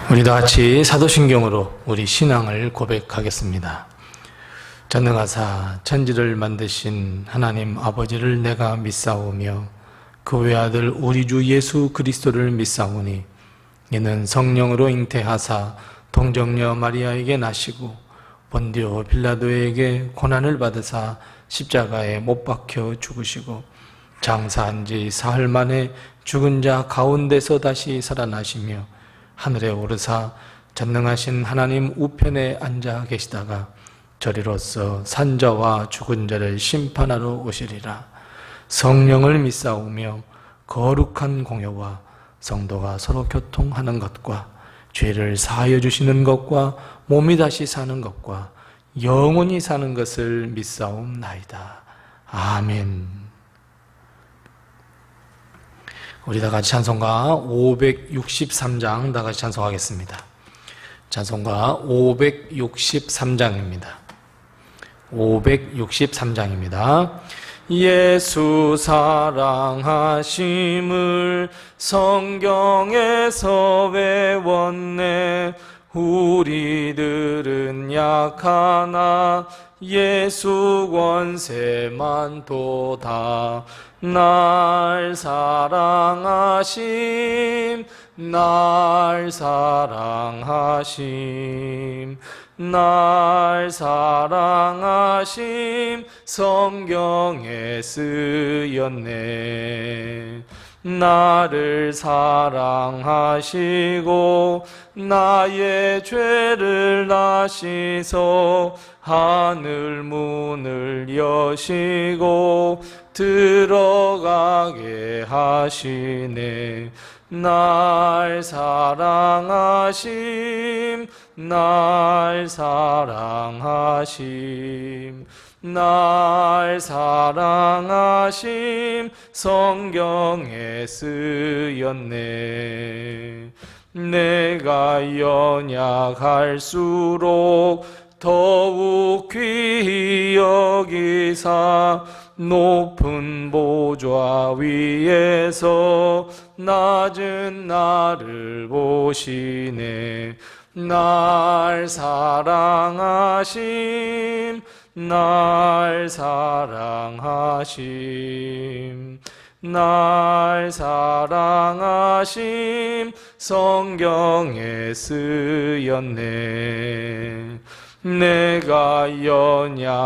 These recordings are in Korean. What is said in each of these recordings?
우리 다 같이 사도신경으로 우리 신앙을 고백하겠습니다. 전능하사 천지를 만드신 하나님 아버지를 내가 믿사오며 그 외아들 우리 주 예수 그리스도를 믿사오니 이는 성령으로 잉태하사 동정녀 마리아에게 나시고 본디오 빌라도에게 고난을 받으사 십자가에 못 박혀 죽으시고 장사한 지 사흘 만에 죽은 자 가운데서 다시 살아나시며 하늘에 오르사 전능하신 하나님 우편에 앉아 계시다가 저리로서 산자와 죽은 자를 심판하러 오시리라. 성령을 믿사오며 거룩한 공효와 성도가 서로 교통하는 것과 죄를 사하여 주시는 것과 몸이 다시 사는 것과 영원히 사는 것을 믿사옵나이다. 아멘. 우리 다 같이 찬송가 563장 다 같이 찬송하겠습니다. 찬송가 563장입니다. 563장입니다. 예수 사랑하심을 성경에서 외웠네. 우리들은 약하나 예수 권세만 도다. 날 사랑하심, 날 사랑하심, 날 사랑하심 성경에 쓰였네. 나를 사랑하시고 나의 죄를 아시소. 하늘 문을 여시고 들어가게 하시네. 날 사랑하심, 날 사랑하심, 날 사랑하심 성경에 쓰였네. 내가 연약할수록 더욱 귀히 여기사 높은 보좌 위에서 낮은 나를 보시네. 날 사랑하심, 날 사랑하심, 날 사랑하심 성경에 쓰였네. 내가 연약할수록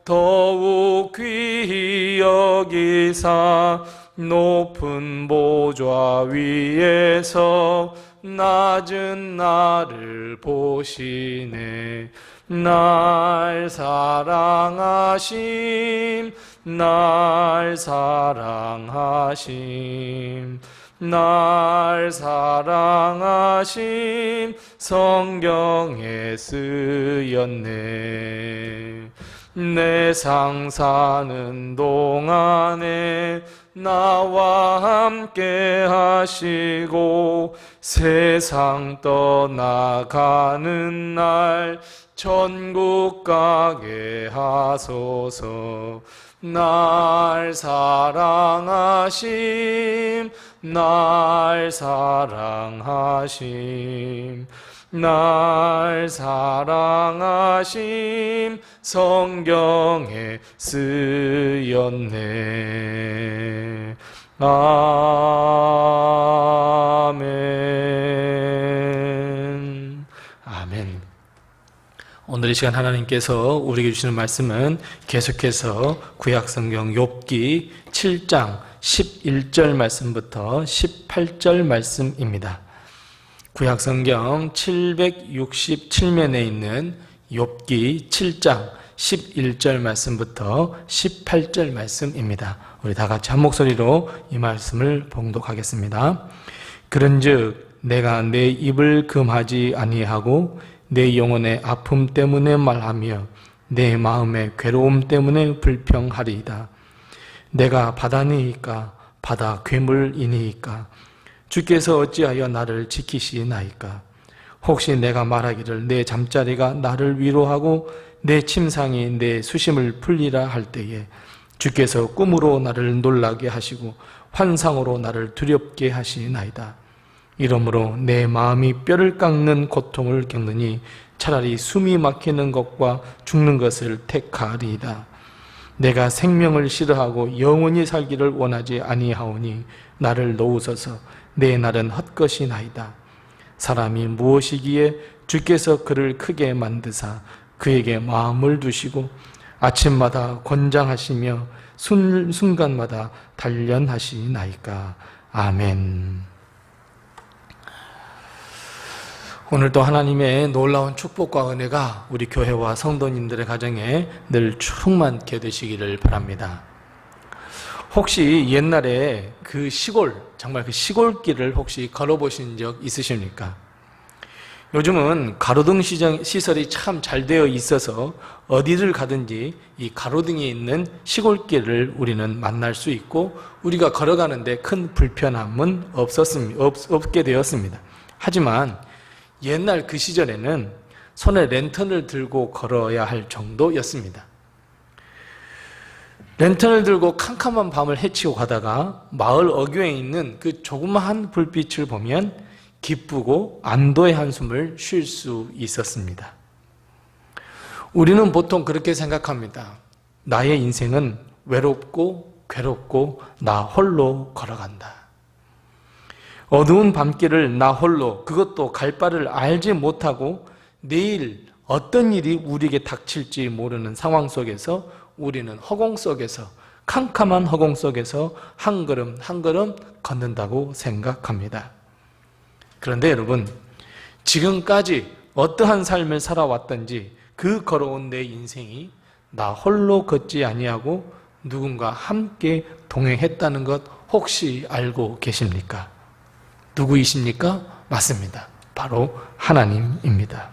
더욱 귀히 여기사 높은 보좌 위에서 낮은 나를 보시네. 날 사랑하심, 날 사랑하심, 날 사랑하심 성경에 쓰였네. 내 상사는 동안에 나와 함께 하시고 세상 떠나가는 날 천국 가게 하소서. 날 사랑하심, 날 사랑하심, 날 사랑하심 성경에 쓰였네. 아멘. 아멘. 오늘 이 시간 하나님께서 우리에게 주시는 말씀은 계속해서 구약성경 욥기 7장 11절 말씀부터 18절 말씀입니다. 구약성경 767면에 있는 욥기 7장 11절 말씀부터 18절 말씀입니다. 우리 다 같이 한 목소리로 이 말씀을 봉독하겠습니다. 그런즉 내가 내 입을 금하지 아니하고 내 영혼의 아픔 때문에 말하며 내 마음의 괴로움 때문에 불평하리이다. 내가 바다니이까 바다 괴물이니이까 주께서 어찌하여 나를 지키시나이까. 혹시 내가 말하기를 내 잠자리가 나를 위로하고 내 침상이 내 수심을 풀리라 할 때에 주께서 꿈으로 나를 놀라게 하시고 환상으로 나를 두렵게 하시나이다. 이러므로 내 마음이 뼈를 깎는 고통을 겪느니 차라리 숨이 막히는 것과 죽는 것을 택하리이다. 내가 생명을 싫어하고 영원히 살기를 원하지 아니하오니 나를 놓으소서. 내 날은 헛것이나이다. 사람이 무엇이기에 주께서 그를 크게 만드사 그에게 마음을 두시고 아침마다 권장하시며 순간마다 단련하시나이까. 아멘. 오늘도 하나님의 놀라운 축복과 은혜가 우리 교회와 성도님들의 가정에 늘 충만케 되시기를 바랍니다. 혹시 옛날에 그 정말 그 시골길을 혹시 걸어보신 적 있으십니까? 요즘은 가로등 시설이 참 잘 되어 있어서 어디를 가든지 이 가로등이 있는 시골길을 우리는 만날 수 있고 우리가 걸어가는데 큰 불편함은 없게 되었습니다. 하지만 옛날 그 시절에는 손에 랜턴을 들고 걸어야 할 정도였습니다. 랜턴을 들고 캄캄한 밤을 헤치고 가다가 마을 어귀에 있는 그 조그마한 불빛을 보면 기쁘고 안도의 한숨을 쉴 수 있었습니다. 우리는 보통 그렇게 생각합니다. 나의 인생은 외롭고 괴롭고 나 홀로 걸어간다. 어두운 밤길을 나 홀로, 그것도 갈 바를 알지 못하고 내일 어떤 일이 우리에게 닥칠지 모르는 상황 속에서 우리는 허공 속에서, 캄캄한 허공 속에서 한 걸음 한 걸음 걷는다고 생각합니다. 그런데 여러분, 지금까지 어떠한 삶을 살아왔든지 그 걸어온 내 인생이 나 홀로 걷지 아니하고 누군가 함께 동행했다는 것 혹시 알고 계십니까? 누구이십니까? 맞습니다. 바로 하나님입니다.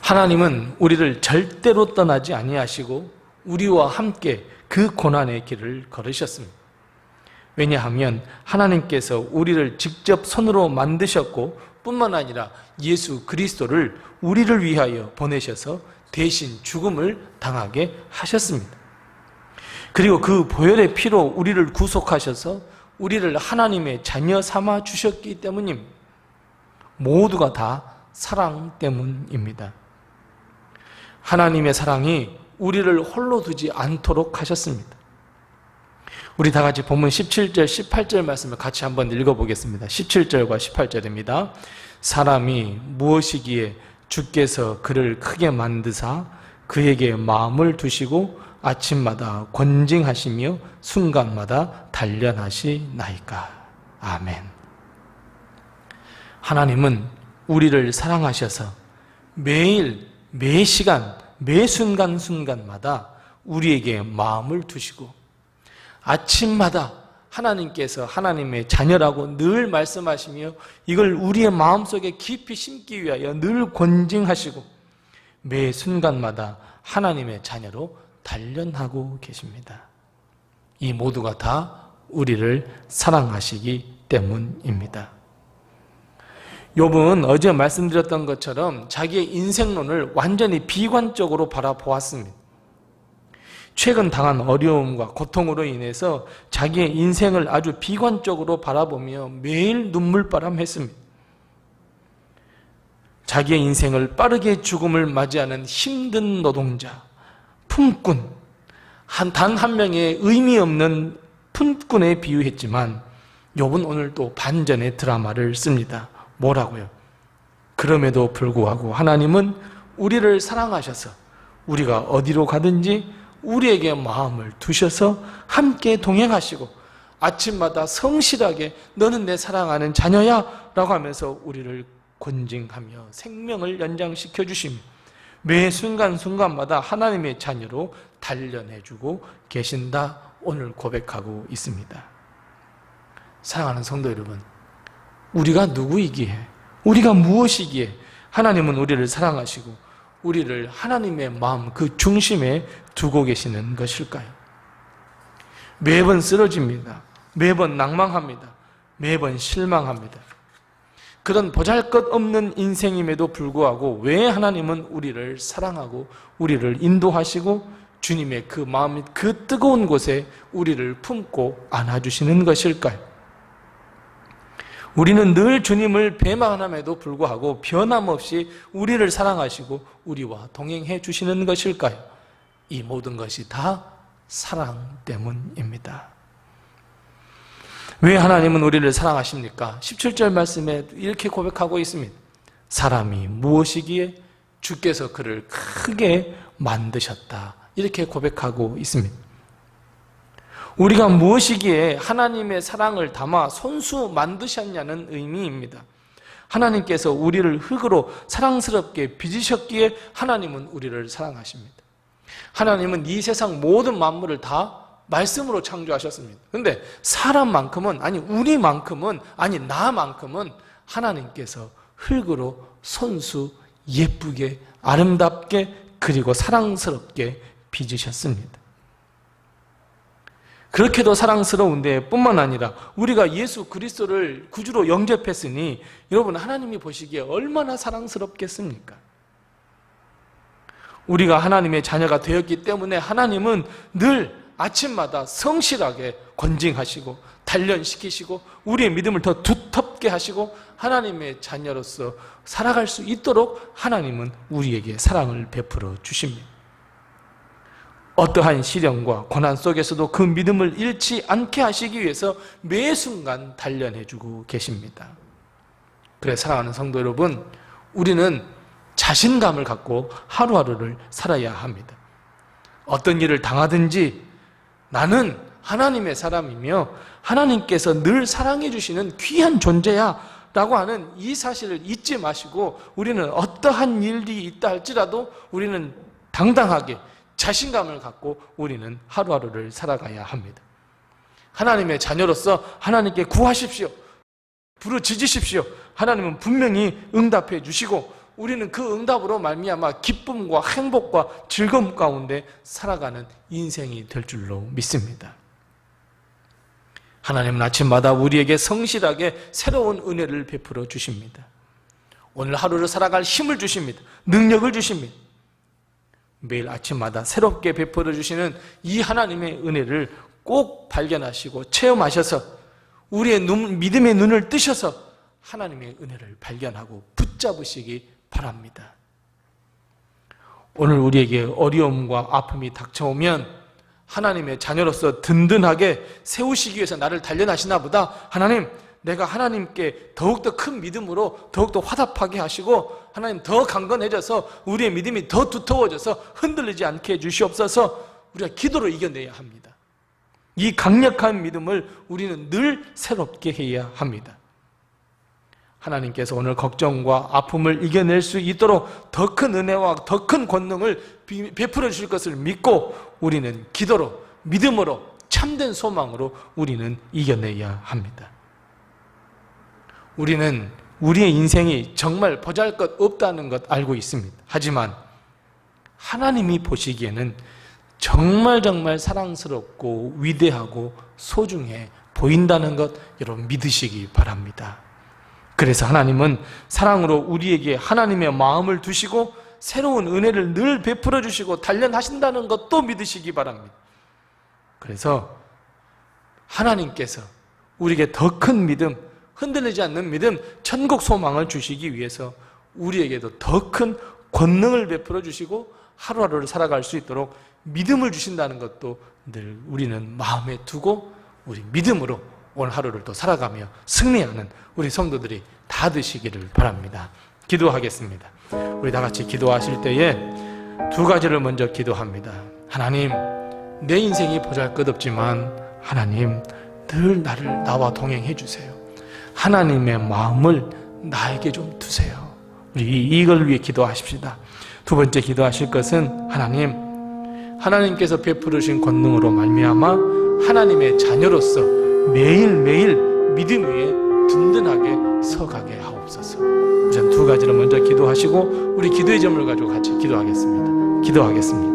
하나님은 우리를 절대로 떠나지 아니하시고 우리와 함께 그 고난의 길을 걸으셨습니다. 왜냐하면 하나님께서 우리를 직접 손으로 만드셨고 뿐만 아니라 예수 그리스도를 우리를 위하여 보내셔서 대신 죽음을 당하게 하셨습니다. 그리고 그 보혈의 피로 우리를 구속하셔서 우리를 하나님의 자녀 삼아 주셨기 때문입니다. 모두가 다 사랑 때문입니다. 하나님의 사랑이 우리를 홀로 두지 않도록 하셨습니다. 우리 다 같이 본문 17절, 18절 말씀을 같이 한번 읽어보겠습니다. 17절과 18절입니다. 사람이 무엇이기에 주께서 그를 크게 만드사 그에게 마음을 두시고 아침마다 권징하시며 순간마다 단련하시나이까. 아멘. 하나님은 우리를 사랑하셔서 매일, 매 시간, 매 순간마다 우리에게 마음을 두시고 아침마다 하나님께서 하나님의 자녀라고 늘 말씀하시며 이걸 우리의 마음속에 깊이 심기 위하여 늘 권징하시고 매 순간마다 하나님의 자녀로 단련하고 계십니다. 이 모두가 다 우리를 사랑하시기 때문입니다. 욥은 어제 말씀드렸던 것처럼 자기의 인생론을 완전히 비관적으로 바라보았습니다. 최근 당한 어려움과 고통으로 인해서 자기의 인생을 아주 비관적으로 바라보며 매일 눈물바람했습니다. 자기의 인생을 빠르게 죽음을 맞이하는 힘든 노동자, 품꾼, 단 한 명의 의미 없는 품꾼에 비유했지만 욥은 오늘 또 반전의 드라마를 씁니다. 뭐라고요? 그럼에도 불구하고 하나님은 우리를 사랑하셔서 우리가 어디로 가든지 우리에게 마음을 두셔서 함께 동행하시고 아침마다 성실하게 너는 내 사랑하는 자녀야 라고 하면서 우리를 권징하며 생명을 연장시켜 주시며 매 순간마다 하나님의 자녀로 단련해주고 계신다 오늘 고백하고 있습니다. 사랑하는 성도 여러분, 우리가 누구이기에, 우리가 무엇이기에 하나님은 우리를 사랑하시고 우리를 하나님의 마음 그 중심에 두고 계시는 것일까요? 매번 쓰러집니다. 매번 낭망합니다. 매번 실망합니다. 그런 보잘것없는 인생임에도 불구하고 왜 하나님은 우리를 사랑하고 우리를 인도하시고 주님의 그 마음이 그 뜨거운 곳에 우리를 품고 안아주시는 것일까요? 우리는 늘 주님을 배반함에도 불구하고 변함없이 우리를 사랑하시고 우리와 동행해 주시는 것일까요? 이 모든 것이 다 사랑 때문입니다. 왜 하나님은 우리를 사랑하십니까? 17절 말씀에 이렇게 고백하고 있습니다. 사람이 무엇이기에 주께서 그를 크게 만드셨다. 이렇게 고백하고 있습니다. 우리가 무엇이기에 하나님의 사랑을 담아 손수 만드셨냐는 의미입니다. 하나님께서 우리를 흙으로 사랑스럽게 빚으셨기에 하나님은 우리를 사랑하십니다. 하나님은 이 세상 모든 만물을 다 말씀으로 창조하셨습니다. 그런데 사람만큼은, 아니 우리만큼은, 아니 나만큼은 하나님께서 흙으로 손수 예쁘게 아름답게 그리고 사랑스럽게 빚으셨습니다. 그렇게도 사랑스러운데 뿐만 아니라 우리가 예수 그리스도를 구주로 영접했으니 여러분 하나님이 보시기에 얼마나 사랑스럽겠습니까? 우리가 하나님의 자녀가 되었기 때문에 하나님은 늘 아침마다 성실하게 권징하시고 단련시키시고 우리의 믿음을 더 두텁게 하시고 하나님의 자녀로서 살아갈 수 있도록 하나님은 우리에게 사랑을 베풀어 주십니다. 어떠한 시련과 고난 속에서도 그 믿음을 잃지 않게 하시기 위해서 매 순간 단련해주고 계십니다. 그래 사랑하는 성도 여러분, 우리는 자신감을 갖고 하루하루를 살아야 합니다. 어떤 일을 당하든지 나는 하나님의 사람이며 하나님께서 늘 사랑해 주시는 귀한 존재야 라고 하는 이 사실을 잊지 마시고 우리는 어떠한 일이 있다 할지라도 우리는 당당하게 자신감을 갖고 우리는 하루하루를 살아가야 합니다. 하나님의 자녀로서 하나님께 구하십시오. 부르짖으십시오. 하나님은 분명히 응답해 주시고 우리는 그 응답으로 말미암아 기쁨과 행복과 즐거움 가운데 살아가는 인생이 될 줄로 믿습니다. 하나님은 아침마다 우리에게 성실하게 새로운 은혜를 베풀어 주십니다. 오늘 하루를 살아갈 힘을 주십니다. 능력을 주십니다. 매일 아침마다 새롭게 베풀어 주시는 이 하나님의 은혜를 꼭 발견하시고 체험하셔서 우리의 믿음의 눈을 뜨셔서 하나님의 은혜를 발견하고 붙잡으시기 바랍니다. 오늘 우리에게 어려움과 아픔이 닥쳐오면 하나님의 자녀로서 든든하게 세우시기 위해서 나를 단련하시나 보다. 하나님, 내가 하나님께 더욱더 큰 믿음으로 더욱더 화답하게 하시고 하나님 더 강건해져서 우리의 믿음이 더 두터워져서 흔들리지 않게 해주시옵소서. 우리가 기도로 이겨내야 합니다. 이 강력한 믿음을 우리는 늘 새롭게 해야 합니다. 하나님께서 오늘 걱정과 아픔을 이겨낼 수 있도록 더 큰 은혜와 더 큰 권능을 베풀어 주실 것을 믿고 우리는 기도로, 믿음으로, 참된 소망으로 우리는 이겨내야 합니다. 우리는 우리의 인생이 정말 보잘것없다는 것 알고 있습니다. 하지만 하나님이 보시기에는 정말 사랑스럽고 위대하고 소중해 보인다는 것 여러분 믿으시기 바랍니다. 그래서 하나님은 사랑으로 우리에게 하나님의 마음을 두시고 새로운 은혜를 늘 베풀어 주시고 단련하신다는 것도 믿으시기 바랍니다. 그래서 하나님께서 우리에게 더 큰 믿음, 흔들리지 않는 믿음, 천국 소망을 주시기 위해서 우리에게도 더 큰 권능을 베풀어 주시고 하루하루를 살아갈 수 있도록 믿음을 주신다는 것도 늘 우리는 마음에 두고 우리 믿음으로 오늘 하루를 또 살아가며 승리하는 우리 성도들이 다 되시기를 바랍니다. 기도하겠습니다. 우리 다 같이 기도하실 때에 두 가지를 먼저 기도합니다. 하나님, 내 인생이 보잘것없지만 하나님 늘 나와 동행해 주세요. 하나님의 마음을 나에게 좀 두세요. 우리 이걸 위해 기도하십시다. 두 번째 기도하실 것은 하나님께서 베풀으신 권능으로 말미암아 하나님의 자녀로서 매일매일 믿음 위에 든든하게 서가게 하옵소서. 우선 두 가지를 먼저 기도하시고 우리 기도의 점을 가지고 같이 기도하겠습니다.